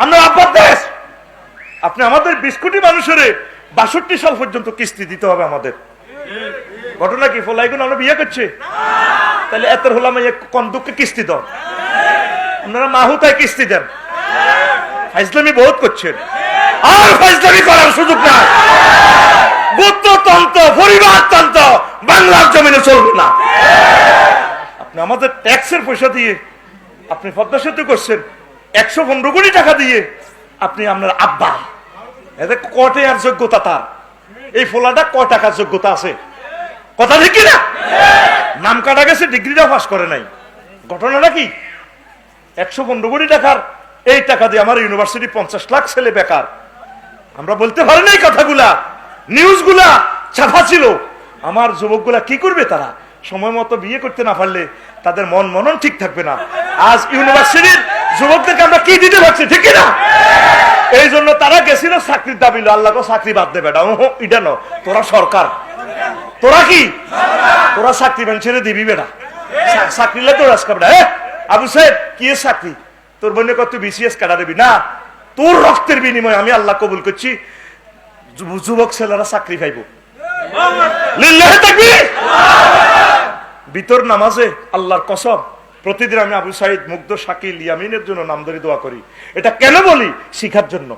আমরা আব্বার দেশ। আপনি আমাদের 20 কোটি মানুষের 62 সাল পর্যন্ত কিস্তি দিতে হবে আমাদের। ঘটনা কি ফলাইগুন আমরা বিয়ে করছে, তাহলে এত হলাম কন্দুককে কিস্তি দাও, আপনারা মাহুতায় কিস্তি দেন। ফাইজলামি বহুত করছেন, আর ফাইজলামি করার সুযোগ নাই। গোত্রতন্ত্র, পরিবারতন্ত্র বাংলার জমিনে চলবে না। আপনি আমাদের ট্যাক্সের পয়সা দিয়ে আপনি পদ্মা সেতু করছেন, 115 কোটি টাকা দিয়ে আপনি আপনার আব্বা, এতে কটে আর যোগ্যতা তার, এই ফোলাটা ক টাকার যোগ্যতা আছে? কথা ঠিক কিনা? নাম কাটা গেছে, ডিগ্রিটা পাস করে নাই। ঘটনাটা কি? 115 কোটি টাকার এই টাকা দিয়ে আমার ইউনিভার্সিটি 50 লাখ ছেলে বেকার। আমরা বলতে পারি না এই কথাগুলা, নিউজগুলা ছাপা ছিল। আমার যুবকগুলা কি করবে? তারা সময় মতো বিয়ে করতে না পারলে তাদের মনন ঠিক থাকবে না। আজ ইউনিভার্সিটির যুবকদেরকে আমরা কি দিতে পারছি, ঠিক কিনা? এই জন্য তারা গেছিল চাকরির দাবি, আল্লাহকে চাকরি বাদ দেবে না। এটা ন, তোরা সরকার, তোরা কি, তোরা চাকরি ছেড়ে দিবি বেটা, চাকরি তো রাজকাবে না। আবু সাহেব কি চাকরি? তোর বোনে কত বিসিএস কাটা দেবি না? তোর রক্তের বিনিময়ে আমি আল্লাহ কবুল করছি, যুবক ছেলেরা চাকরি পাইব। লিল্লাহি তাকবীর। ভিতর নামাজে আল্লাহর কসম প্রতিদিন আমি আবু সাইদ, মুগ্ধ, শাকিল, ইয়ামিনের জন্য নাম ধরে দোয়া করি। এটা কেন বলি? শিখার জন্য।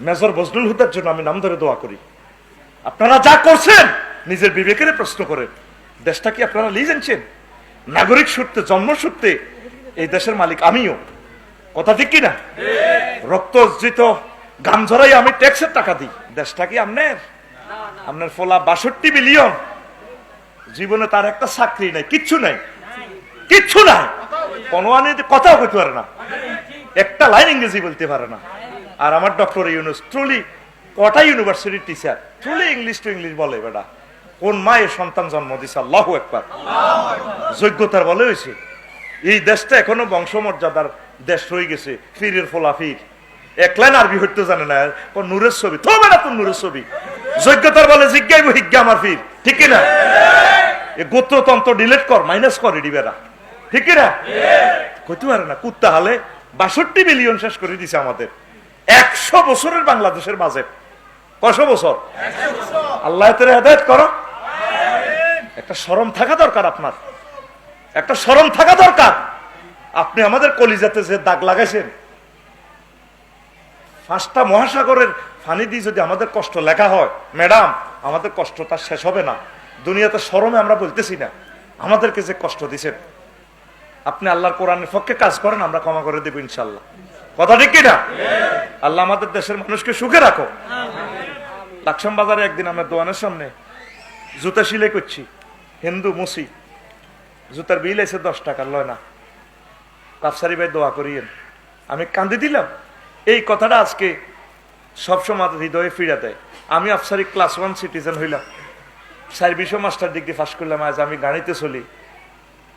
মেজর বজলুল হুদার জন্য আমি নাম ধরে দোয়া করি। আপনারা যা করছেন নিজের বিবেকের প্রশ্ন করেন। দেশটা কি আপনারা লিজেনছেন? নাগরিক সূত্রে, জন্ম সূত্রে এই দেশের মালিক আমিও। কথা ঠিক কিনা? রক্ত অর্জিত গাম ঝরাই আমি ট্যাক্সের টাকা দিই। দেশটা কি আপনার? আপনার ফোলা 62 বিলিয়ন, জীবনে তার একটা চাকরি নাই, কিচ্ছু নাই, কিচ্ছু নাই। কোনোয়ানিতে কথাও বলতে পারে না, একটা লাইন ইংরেজি বলতে পারে না। আর আমার ডক্টর ইউনুস ট্রুলি কটা ইউনিভার্সিটির teacher, truly English to English বলে। বেটা কোন মায়ের সন্তান জন্ম দিছে? আল্লাহু আকবার। যোগ্যতার বলে হয়েছে। এই দেশটা এখনো বংশমর্যাদার দেশ রয়ে গেছে। ফিরের ফোলা ফির এক লাইন আরবি হইতে জানে না, নূরের ছবি তো বেটা, তোর নূরের ছবি। যোগ্যতার বলে জিজ্ঞাইব হিজ্ঞা আমার ফির, ঠিক কিনা? গোত্রতন্ত্র ডিলেট কর, মাইনাস কর, এডি বেড়া, ঠিক কিনা? কইতে পারে না। কুত্তা হালে 62 বিলিয়ন শেষ করে দিছে আমাদের। 100 বছরের বাংলাদেশের বাজেট। কয়শো বছর? আল্লাহ তোরে হেদায়েত করো। একটা শরম থাকা দরকার আপনার, একটা শরম থাকা দরকার। আপনি আমাদের কলিজাতে যে দাগ লাগাইছেন, 5টা মহাসাগরের পানি দিয়ে যদি আমাদের কষ্ট লেখা হয়, ম্যাডাম আমাদের কষ্ট তার শেষ হবে না। দুনিয়াতে শরমে আমরা বলতেছি না, আমাদেরকে যে কষ্ট দিছেন। আপনি আল্লাহর কোরআনের পক্ষে কাজ করেন, আমরা ক্ষমা করে দেব ইনশাল্লাহ। কথা ঠিক কিনা? আল্লাহ আমাদের দেশের মানুষকে সুখে রাখো। লাকসাম বাজারে একদিন আমরা দোকানের সামনে জুতা সিলাই করছি, হিন্দু মুসি, জুতার বিল এসে 10 টাকা, লয় না। কাপসারি ভাই দোয়া করিয়েন। আমি কান্দি দিলাম। এই কথাটা আজকে সবসময় হৃদয়ে ফিরে দেয়। আমি আফসারি ক্লাস 1 সিটিজেন হইলাম, সার্ভিসও মাস্টার ডিগ্রি পাস করলাম। আজ আমি গাড়িতে চলি।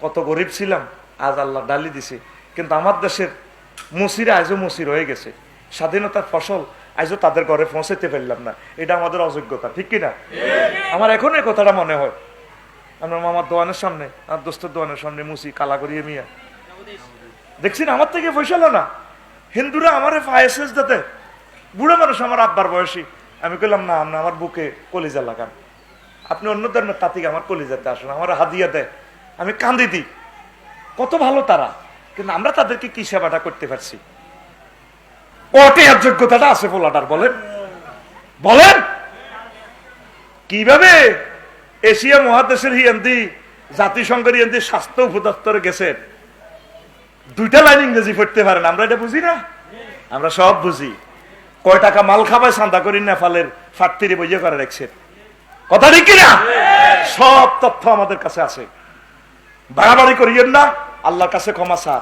কত গরিব ছিলাম, আজ আল্লাহ ডালি দিছে। কিন্তু আমার দেশের মুসিরা আজও মুসির হয়ে গেছে। স্বাধীনতার ফসল আজও তাদের ঘরে পৌঁছাতে পারলাম না। এটা আমাদের অযোগ্যতা, ঠিক কিনা? আমার এখন এই কথাটা মনে হয়। আমার মামার দোকানের সামনে, আর দোস্তের দোকানের সামনে মুসি কালা করিয়ে মিয়া দেখছি না, আমার থেকে ফসল না। হিন্দুরা আমার ফায়াসেস দিতে, বুড়ো মানুষ আমার আব্বার বয়সী। আমি কইলাম না, আপনি আমার বুকে কলিজা লাগান, আপনি অন্য ধর্মের তাঁতিকে আমার কলিজাতে আসুন, আমার হাদিয়া দেয়। আমি কান্দি দিই। কত ভালো তারা, কিন্তু আমরা তাদেরকে কি সেবাটা করতে পারছি? কটে আর যোগ্যতাটা আছে পোলাটার? বলেন বলেন কিভাবে এশিয়া মহাদেশের হিয়ান্দি, জাতিসংঘের হিয়ান্দি স্বাস্থ্য উপদপ্তরে গেছেন, 2টা লাইন ইংরেজি পড়তে পারেন। আমরা এটা বুঝি না? আমরা সব বুঝি। কয় টাকা মাল খাবায় চান্দা করি নেপালের ফ্যাক্টরি বইয়ে করে রাখছেন। কথা ঠিক কিনা? সব তথ্য আমাদের কাছে আছে। বাড়াবাড়ি করিয়েন না, আল্লাহর কাছে ক্ষমা চা।